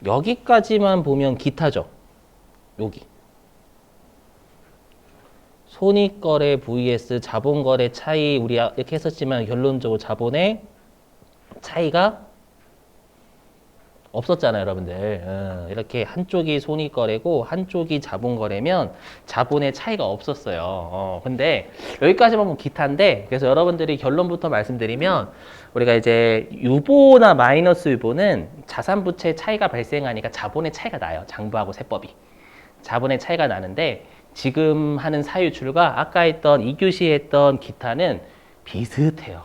여기까지만 보면 기타죠. 여기. 손익거래 vs 자본거래 차이 우리 이렇게 했었지만 결론적으로 자본의 차이가 없었잖아요, 여러분들. 이렇게 한쪽이 손익거래고 한쪽이 자본거래면 자본의 차이가 없었어요. 근데 여기까지만 보면 기타인데 그래서 여러분들이 결론부터 말씀드리면 우리가 이제 유보나 마이너스 유보는 자산부채 차이가 발생하니까 자본의 차이가 나요. 장부하고 세법이. 자본의 차이가 나는데 지금 하는 사유출과 아까 했던 2교시에 했던 기타는 비슷해요.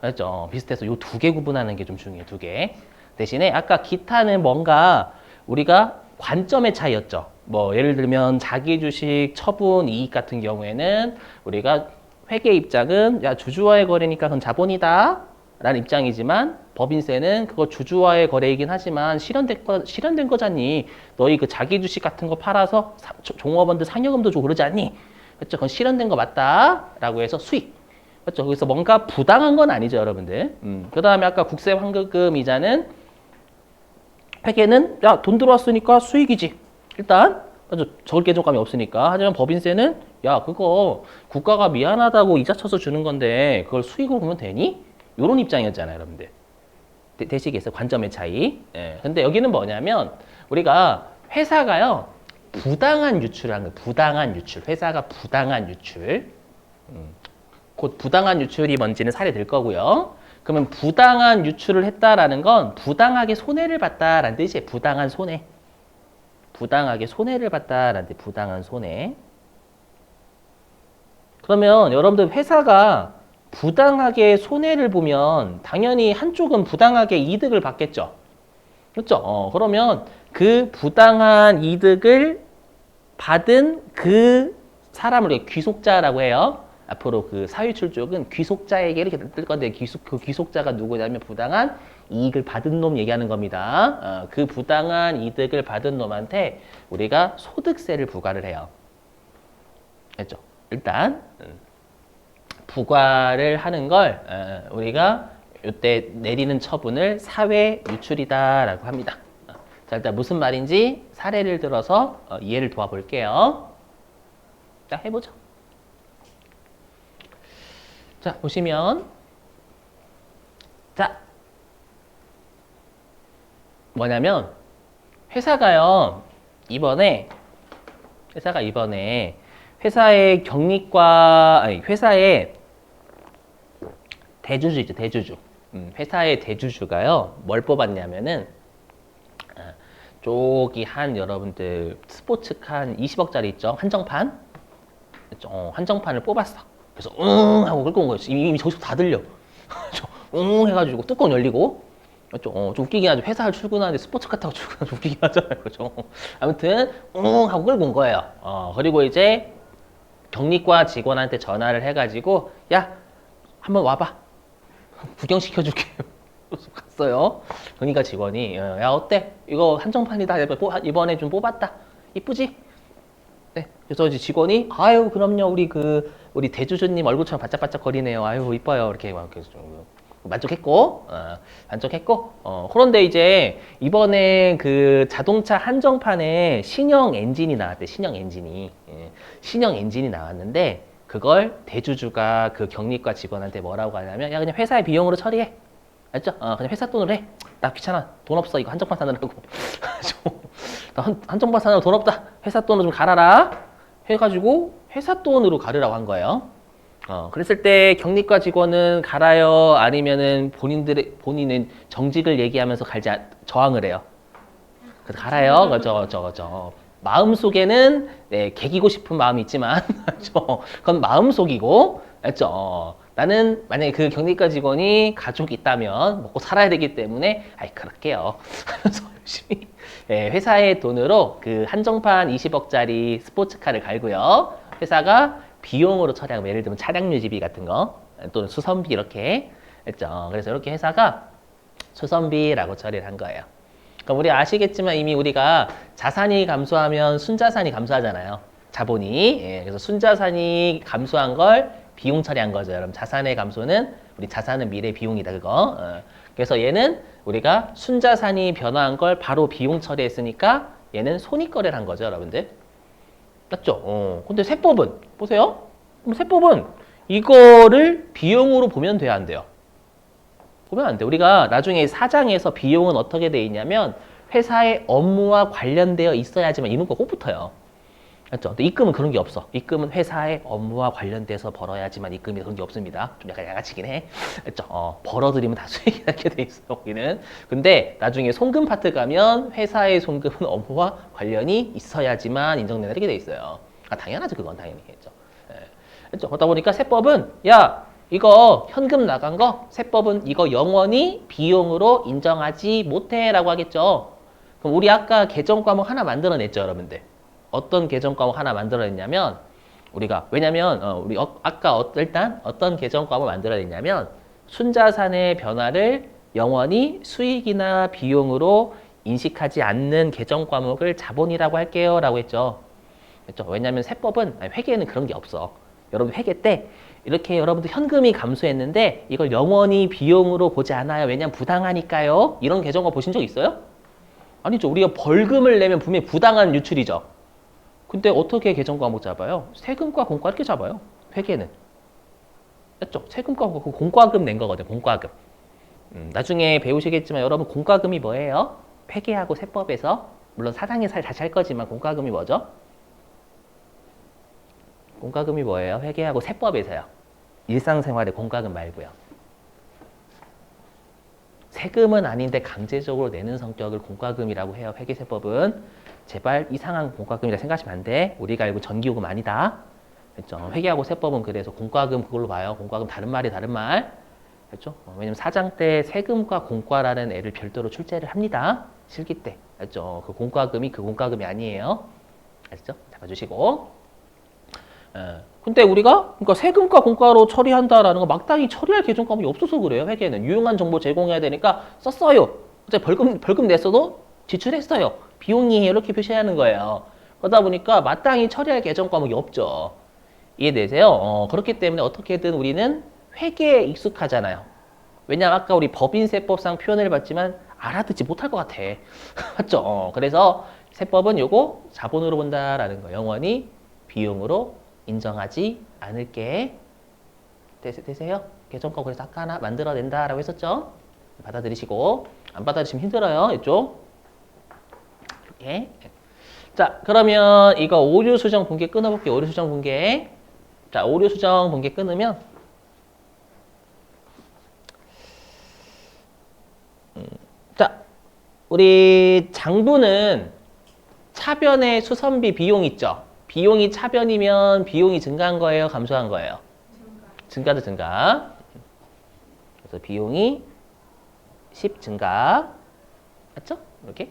알죠? 비슷해서 요 두 개 구분하는 게 좀 중요해요. 두 개. 대신에 아까 기타는 뭔가 우리가 관점의 차이였죠. 뭐 예를 들면 자기주식 처분 이익 같은 경우에는 우리가 회계 입장은 야 주주와의 거래니까 그건 자본이다 라는 입장이지만 법인세는 그거 주주와의 거래이긴 하지만 실현된 거잖니. 너희 그 자기주식 같은 거 팔아서 종업원들 상여금도 주고 그러지 않니? 그렇죠? 그건 실현된 거 맞다 라고 해서 수익. 그렇죠? 그래서 뭔가 부당한 건 아니죠, 여러분들. 그 다음에 아까 국세 환급금 이자는 회계는 야 돈 들어왔으니까 수익이지. 일단 적을 개정감이 없으니까. 하지만 법인세는 야 그거 국가가 미안하다고 이자 쳐서 주는 건데 그걸 수익으로 보면 되니? 이런 입장이었잖아요, 여러분들. 대시기에서 관점의 차이. 예. 근데 여기는 뭐냐면 우리가 회사가요 부당한 유출을 한 거예요. 부당한 유출. 회사가 부당한 유출. 곧 부당한 유출이 뭔지는 사례 될 거고요. 그러면 부당한 유출을 했다라는 건 부당하게 손해를 봤다라는 뜻이에요. 부당한 손해. 부당하게 손해를 봤다라는 뜻. 부당한 손해. 그러면 여러분들 회사가 부당하게 손해를 보면 당연히 한쪽은 부당하게 이득을 받겠죠. 그렇죠? 그러면 그 부당한 이득을 받은 그 사람을 우리가 귀속자라고 해요. 앞으로 그 사유출 쪽은 귀속자에게 이렇게 뜰 건데 그 귀속자가 누구냐면 부당한 이익을 받은 놈 얘기하는 겁니다. 그 부당한 이득을 받은 놈한테 우리가 소득세를 부과를 해요. 됐죠? 일단 부과를 하는 걸 우리가 이때 내리는 처분을 사회 유출이다라고 합니다. 자, 일단 무슨 말인지 사례를 들어서 이해를 도와볼게요. 자, 해보죠. 자, 보시면 자, 뭐냐면 회사가 이번에 회사의 경리과 아니 회사의 대주주 있죠, 대주주. 회사의 대주주가요 뭘 뽑았냐면은 저기 한 여러분들 스포츠카 20억짜리 있죠, 한정판. 한정판을 뽑았어. 그래서 하고 끌고 온 거예요. 이미 저기서 다 들려. 해가지고 뚜껑 열리고. 좀 웃기긴 하죠. 회사를 출근하는데 스포츠카 타고 출근하면 웃기긴 하잖아요. 그죠? 아무튼 하고 끌고 온 거예요. 그리고 이제 경리과 직원한테 전화를 해가지고 야 한번 와봐. 구경시켜줄게. 갔어요. 그러니까 직원이 야 어때? 이거 한정판이다. 이번에 좀 뽑았다. 이쁘지? 네. 그래서 이제 직원이 아유 그럼요 우리 대주주님 얼굴처럼 반짝반짝 거리네요. 아유 이뻐요. 이렇게 막 계속 만족했고 그런데 이제 이번에 그 자동차 한정판에 신형 엔진이 나왔대. 신형 엔진이 나왔는데 그걸 대주주가 그 경리과 직원한테 뭐라고 하냐면 야 그냥 회사의 비용으로 처리해. 알죠? 그냥 회사 돈으로 해. 나 귀찮아. 돈 없어. 이거 한정판 사느라고. 나 한정판 사느라고 돈 없다. 회사 돈으로 좀 갈아라. 해가지고 회사 돈으로 가르라고 한 거예요. 그랬을 때 경리과 직원은 갈아요? 아니면은 본인은 정직을 얘기하면서 저항을 해요. 그래서 갈아요. 그죠. 마음속에는 네, 개기고 싶은 마음이 있지만 그건 마음속이고 알죠? 나는 만약에 그 경리과 직원이 가족이 있다면 먹고 살아야 되기 때문에 아이 그럴게요 하면서 열심히 회사의 돈으로 그 한정판 20억짜리 스포츠카를 갈고요. 회사가 비용으로 처리하고 예를 들면 차량 유지비 같은 거 또는 수선비 이렇게 했죠. 그래서 이렇게 회사가 수선비라고 처리를 한 거예요. 그러니까 우리 아시겠지만 이미 우리가 자산이 감소하면 순자산이 감소하잖아요. 자본이. 그래서 순자산이 감소한 걸 비용 처리한 거죠. 여러분 자산의 감소는 우리 자산은 미래 비용이다 그거. 그래서 얘는 우리가 순자산이 변화한 걸 바로 비용 처리했으니까 얘는 손익거래를 한 거죠, 여러분들. 맞죠? 근데 세법은 보세요. 그럼 세법은 이거를 비용으로 보면 돼야 안 돼요? 보면 안 돼. 우리가 나중에 사장에서 비용은 어떻게 돼 있냐면 회사의 업무와 관련되어 있어야지만 이 문구가 꼭 붙어요. 맞죠? 근데 입금은 그런 게 없어. 입금은 회사의 업무와 관련돼서 벌어야지만 입금이 그런 게 없습니다. 좀 약간 양아치긴 해. 맞죠? 벌어들이면 다 수익이 나게 돼 있어, 여기는. 근데 나중에 송금 파트 가면 회사의 송금은 업무와 관련이 있어야지만 인정된다 이렇게 돼 있어요. 아, 당연하죠. 그건 당연히 했죠. 그렇죠? 그러다 보니까 세법은 야 이거 현금 나간 거 세법은 이거 영원히 비용으로 인정하지 못해라고 하겠죠. 그럼 우리 아까 계정 과목 하나 만들어냈죠, 여러분들. 어떤 계정 과목 하나 만들어냈냐면 우리가 왜냐면 우리 아까 일단 어떤 계정 과목을 만들어냈냐면 순자산의 변화를 영원히 수익이나 비용으로 인식하지 않는 계정 과목을 자본이라고 할게요라고 했죠. 그렇죠? 왜냐면 세법은 회계에는 그런 게 없어. 여러분 회계 때 이렇게 여러분들 현금이 감소했는데 이걸 영원히 비용으로 보지 않아요. 왜냐면 부당하니까요. 이런 계정과 보신 적 있어요? 아니죠. 우리가 벌금을 내면 분명히 부당한 유출이죠. 근데 어떻게 계정 과목 잡아요? 세금과 공과 이렇게 잡아요. 회계는. 맞죠? 세금과 공과금 낸 거거든요. 공과금. 나중에 배우시겠지만 여러분 공과금이 뭐예요? 회계하고 세법에서 물론 사장이 다시 할 거지만 공과금이 뭐죠? 공과금이 뭐예요? 회계하고 세법에서요. 일상생활의 공과금 말고요. 세금은 아닌데 강제적으로 내는 성격을 공과금이라고 해요. 회계세법은. 제발 이상한 공과금이라 생각하시면 안 돼. 우리가 알고 전기요금 아니다. 그렇죠? 회계하고 세법은 그래서 공과금 그걸로 봐요. 공과금 다른 말이 다른 말. 그렇죠? 왜냐면 사장 때 세금과 공과라는 애를 별도로 출제를 합니다. 실기 때. 그렇죠? 그 공과금이 그 공과금이 아니에요. 아시죠? 잡아주시고. 근데 우리가 그러니까 세금과 공과로 처리한다라는 거 마땅히 처리할 계정 과목이 없어서 그래요. 회계는 유용한 정보 제공해야 되니까 썼어요. 이제 벌금 냈어도 지출했어요. 비용이에요. 이렇게 표시하는 거예요. 그러다 보니까 마땅히 처리할 계정 과목이 없죠. 이해되세요? 그렇기 때문에 어떻게든 우리는 회계에 익숙하잖아요. 왜냐면 아까 우리 법인세법상 표현을 봤지만 알아듣지 못할 것 같아. 맞죠? 그래서 세법은 요거 자본으로 본다라는 거. 영원히 비용으로 인정하지 않을게. 되세요? 계정과 그래서 아까 하나 만들어낸다라고 했었죠? 받아들이시고 안 받아들이시면 힘들어요. 이쪽. 이렇게. 자, 그러면 이거 오류 수정 분계 끊어볼게요. 오류 수정 분계. 자, 오류 수정 분계 끊으면 자, 우리 장부는 차변의 수선비 비용 있죠? 비용이 차변이면 비용이 증가한 거예요? 감소한 거예요? 증가도 증가. 그래서 비용이 10 증가. 맞죠? 이렇게.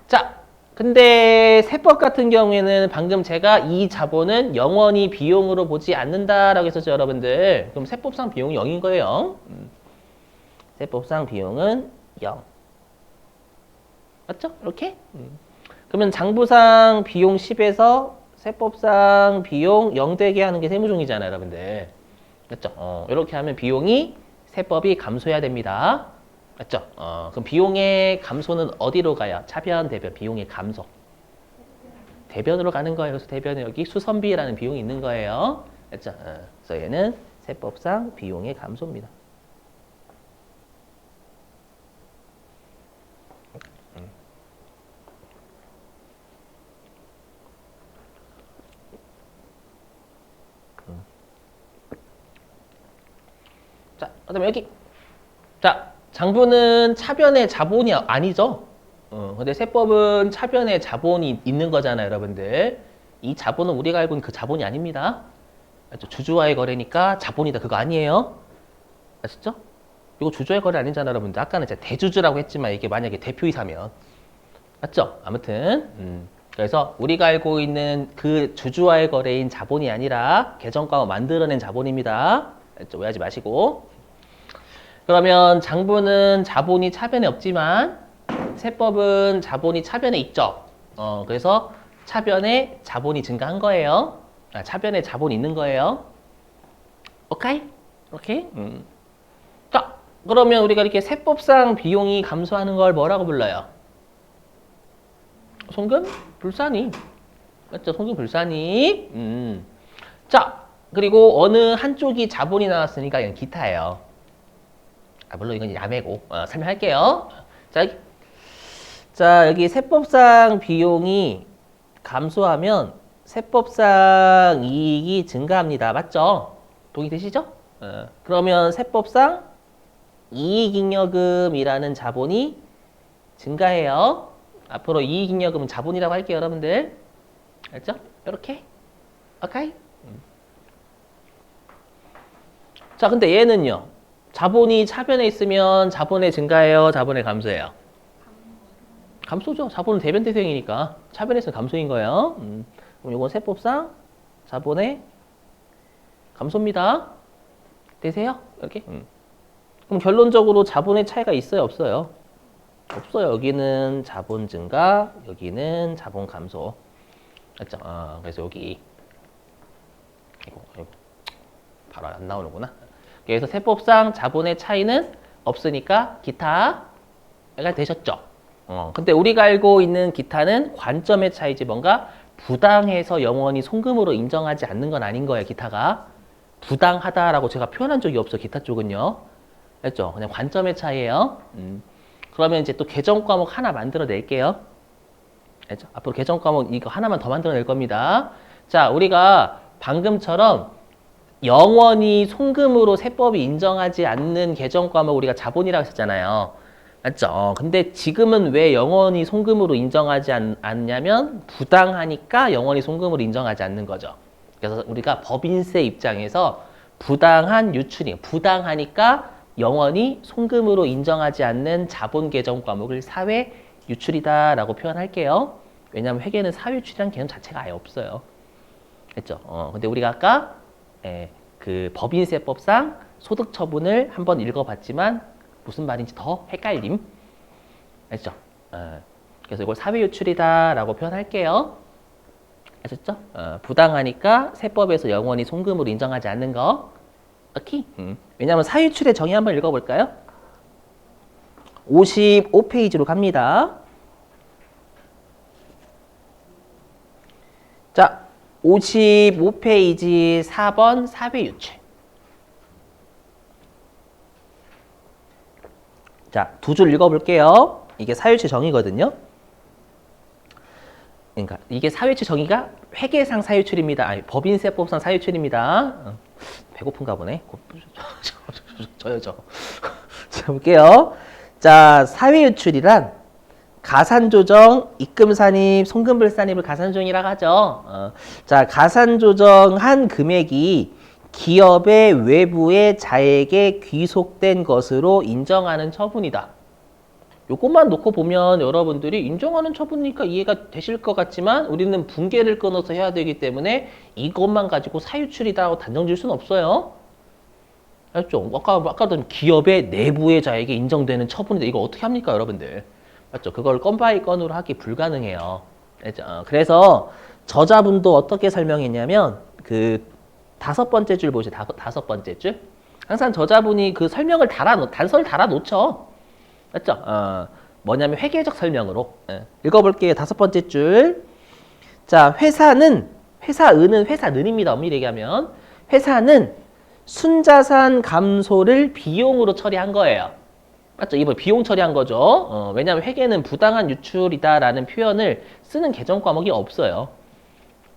자, 근데 세법 같은 경우에는 방금 제가 이 자본은 영원히 비용으로 보지 않는다라고 했었죠, 여러분들. 그럼 세법상 비용이 0인 거예요. 세법상 비용은 0. 맞죠? 이렇게? 그러면 장부상 비용 10에서 세법상 비용 0 되게 하는 게 세무종이잖아요, 여러분들. 맞죠? 이렇게 하면 비용이 세법이 감소해야 됩니다. 맞죠? 그럼 비용의 감소는 어디로 가요? 차변, 대변, 비용의 감소. 대변으로 가는 거예요. 그래서 대변에 여기 수선비라는 비용이 있는 거예요. 맞죠? 그래서 얘는 세법상 비용의 감소입니다. 자, 그다음에 여기. 자, 장부는 차변의 자본이 아니죠. 근데 세법은 차변의 자본이 있는 거잖아요, 여러분들. 이 자본은 우리가 알고 있는 그 자본이 아닙니다. 맞죠? 주주와의 거래니까 자본이다. 그거 아니에요. 아시죠? 이거 주주와의 거래 아니잖아요, 여러분들. 아까는 제가 대주주라고 했지만 이게 만약에 대표이사면. 맞죠? 아무튼. 그래서 우리가 알고 있는 그 주주와의 거래인 자본이 아니라 계정과 만들어낸 자본입니다. 맞죠? 오해하지 마시고. 그러면 장부는 자본이 차변에 없지만 세법은 자본이 차변에 있죠. 그래서 차변에 자본이 증가한 거예요. 차변에 자본이 있는 거예요. 오케이? 오케이? 자, 그러면 우리가 이렇게 세법상 비용이 감소하는 걸 뭐라고 불러요? 송금 불산이. 맞죠? 송금 불산이. 자, 그리고 어느 한쪽이 자본이 나왔으니까 이건 기타예요. 물론 이건 야매고 설명할게요. 자, 여기 세법상 비용이 감소하면 세법상 이익이 증가합니다. 맞죠? 동의되시죠? 그러면 세법상 이익잉여금이라는 자본이 증가해요. 앞으로 이익잉여금은 자본이라고 할게요, 여러분들. 알죠? 이렇게. 오케이? 자, 근데 얘는요. 자본이 차변에 있으면 자본의 증가예요, 자본의 감소예요? 감소죠. 자본은 대변대생이니까. 차변에 있으면 감소인 거예요. 그럼 이건 세법상 자본의 감소입니다. 되세요? 이렇게? 그럼 결론적으로 자본의 차이가 있어요, 없어요? 없어요. 여기는 자본 증가, 여기는 자본 감소. 맞죠? 그래서 여기 아이고, 바로 안 나오는구나. 그래서 세법상 자본의 차이는 없으니까 기타가 되셨죠. 근데 우리가 알고 있는 기타는 관점의 차이지 뭔가 부당해서 영원히 송금으로 인정하지 않는 건 아닌 거예요. 기타가 부당하다라고 제가 표현한 적이 없어. 기타 쪽은요. 알죠? 그냥 관점의 차이예요. 그러면 이제 또 개정 과목 하나 만들어 낼게요. 알죠? 앞으로 개정 과목 이거 하나만 더 만들어 낼 겁니다. 자, 우리가 방금처럼 영원히 송금으로 세법이 인정하지 않는 개정 과목 우리가 자본이라고 했었잖아요. 맞죠? 근데 지금은 왜 영원히 송금으로 인정하지 않냐면 부당하니까 영원히 송금으로 인정하지 않는 거죠. 그래서 우리가 법인세 입장에서 부당한 유출이 부당하니까 영원히 송금으로 인정하지 않는 자본 개정 과목을 사회 유출이다라고 표현할게요. 왜냐하면 회계는 사회 유출이라는 개념 자체가 아예 없어요. 했죠? 근데 우리가 아까 그 법인세법상 소득 처분을 한번 읽어봤지만 무슨 말인지 더 헷갈림. 알죠? 그래서 이걸 사회 유출이다라고 표현할게요. 아셨죠? 부당하니까 세법에서 영원히 송금으로 인정하지 않는 거. 오케이? 왜냐하면 사회 유출의 정의 한번 읽어볼까요? 55페이지로 갑니다. 자, 55페이지 4번 사회 유출. 자, 두 줄 읽어볼게요. 이게 사유치 정의거든요. 그러니까 이게 사유치 정의가 회계상 사유출입니다. 아니, 법인세법상 사유출입니다. 배고픈가 보네. 저요. 자, 볼게요. 자, 사회유출이란 가산조정, 입금산입, 송금불산입을 가산조정이라고 하죠. 자, 가산조정한 금액이 기업의 외부의 자에게 귀속된 것으로 인정하는 처분이다. 요것만 놓고 보면 여러분들이 인정하는 처분이니까 이해가 되실 것 같지만 우리는 분계를 끊어서 해야 되기 때문에 이것만 가지고 사유출이라고 단정 지을 수는 없어요. 알죠? 아까도 기업의 내부의 자에게 인정되는 처분인데 이거 어떻게 합니까, 여러분들? 맞죠? 그걸 건 바이 건으로 하기 불가능해요. 알죠? 그래서 저자분도 어떻게 설명했냐면 그 5번째 줄 보시죠. 5번째 줄. 항상 저자분이 그 설명을 단서를 달아놓죠. 맞죠? 뭐냐면 회계적 설명으로. 읽어볼게요. 5번째 줄. 자, 회사은은 회사는입니다. 엄밀히 얘기하면. 회사는 순자산 감소를 비용으로 처리한 거예요. 맞죠? 이번 비용 처리한 거죠. 왜냐하면 회계는 부당한 유출이다라는 표현을 쓰는 개정 과목이 없어요.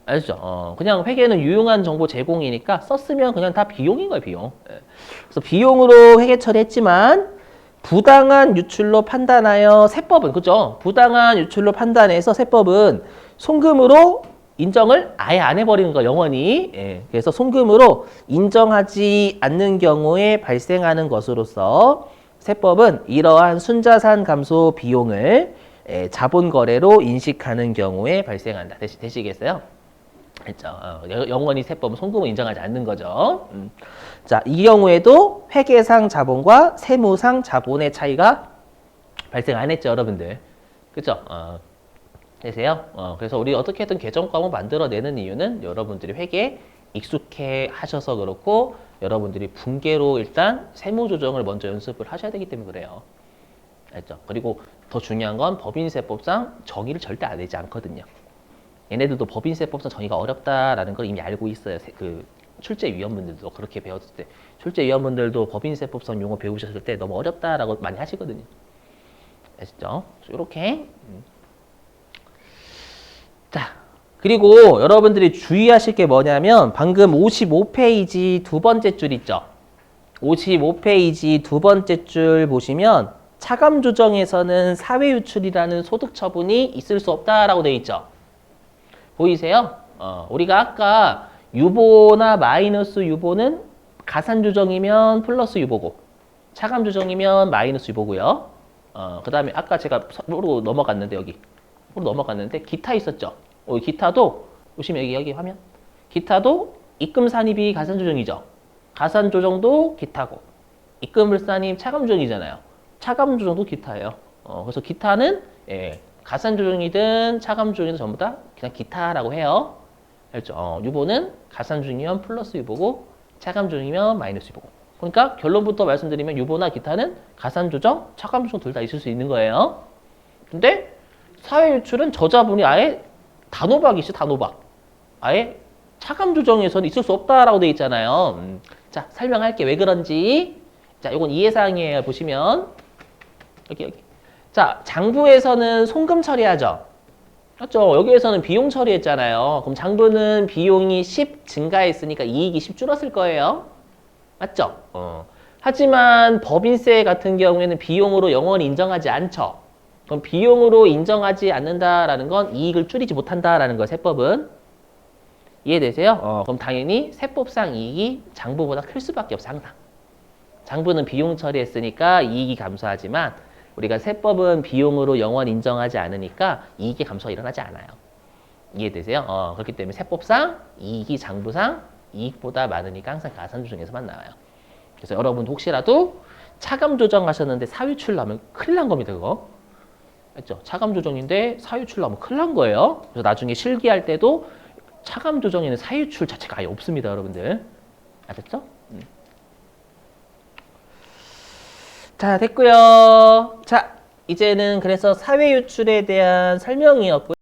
알죠? 그냥 회계는 유용한 정보 제공이니까 썼으면 그냥 다 비용인 거예요, 비용. 그래서 비용으로 회계 처리했지만 부당한 유출로 판단하여 세법은, 그죠? 부당한 유출로 판단해서 세법은 송금으로 인정을 아예 안 해버리는 거, 영원히. 그래서 송금으로 인정하지 않는 경우에 발생하는 것으로서 세법은 이러한 순자산 감소 비용을 자본거래로 인식하는 경우에 발생한다. 되시겠어요? 했죠. 영원히 세법은 송금을 인정하지 않는 거죠. 자, 이 경우에도 회계상 자본과 세무상 자본의 차이가 발생 안 했죠, 여러분들. 그죠? 되세요? 그래서 우리 어떻게든 개정 과목 만들어내는 이유는 여러분들이 회계 익숙해 하셔서 그렇고 여러분들이 분계로 일단 세무 조정을 먼저 연습을 하셔야 되기 때문에 그래요. 알죠? 그리고 더 중요한 건 법인세법상 정의를 절대 안 내지 않거든요. 얘네들도 법인세법상 정의가 어렵다라는 걸 이미 알고 있어요. 그 출제위원분들도 그렇게 배웠을 때 출제위원분들도 법인세법상 용어 배우셨을 때 너무 어렵다라고 많이 하시거든요. 아시죠? 이렇게 자, 그리고 여러분들이 주의하실 게 뭐냐면 방금 55페이지 두 번째 줄 있죠? 55페이지 두 번째 줄 보시면 차감 조정에서는 사회유출이라는 소득 처분이 있을 수 없다라고 되어 있죠? 보이세요? 우리가 아까 유보나 마이너스 유보는 가산 조정이면 플러스 유보고 차감 조정이면 마이너스 유보고요. 그 다음에 아까 제가 모르고 넘어갔는데 여기 모르고 넘어갔는데 기타 있었죠? 기타도 보시면 여기 화면 기타도 입금 산입이 가산 조정이죠. 가산 조정도 기타고 입금 산입 차감 조정이잖아요. 차감 조정도 기타예요. 그래서 기타는 가산 조정이든 차감 조정이든 전부 다 그냥 기타라고 해요. 알죠? 유보는 가산 조정이면 플러스 유보고 차감 조정이면 마이너스 유보고. 그러니까 결론부터 말씀드리면 유보나 기타는 가산 조정, 차감 조정 둘 다 있을 수 있는 거예요. 근데 사회 유출은 저자분이 아예 단호박이시죠, 단호박. 아예 차감 조정에서는 있을 수 없다라고 돼 있잖아요. 자, 설명할게 왜 그런지. 자, 이건 이해사항이에요. 보시면 여기. 자, 장부에서는 송금 처리하죠. 맞죠? 여기에서는 비용 처리했잖아요. 그럼 장부는 비용이 10 증가했으니까 이익이 10 줄었을 거예요. 맞죠? 하지만 법인세 같은 경우에는 비용으로 영원히 인정하지 않죠. 그럼 비용으로 인정하지 않는다라는 건 이익을 줄이지 못한다라는 거예요. 세법은. 이해되세요? 그럼 당연히 세법상 이익이 장부보다 클 수밖에 없어 항상. 장부는 비용 처리했으니까 이익이 감소하지만 우리가 세법은 비용으로 영원히 인정하지 않으니까 이익의 감소가 일어나지 않아요. 이해되세요? 그렇기 때문에 세법상 이익이 장부상 이익보다 많으니까 항상 가산 조정에서만 나와요. 그래서 여러분 혹시라도 차감 조정하셨는데 사유출 나면 큰일 난 겁니다. 그거. 맞죠? 차감 조정인데 사유출 나면 큰일 난 거예요. 그래서 나중에 실기할 때도 차감 조정에는 사유출 자체가 아예 없습니다. 여러분들. 아셨죠? 자, 됐고요. 자, 이제는 그래서 사회 유출에 대한 설명이었고요.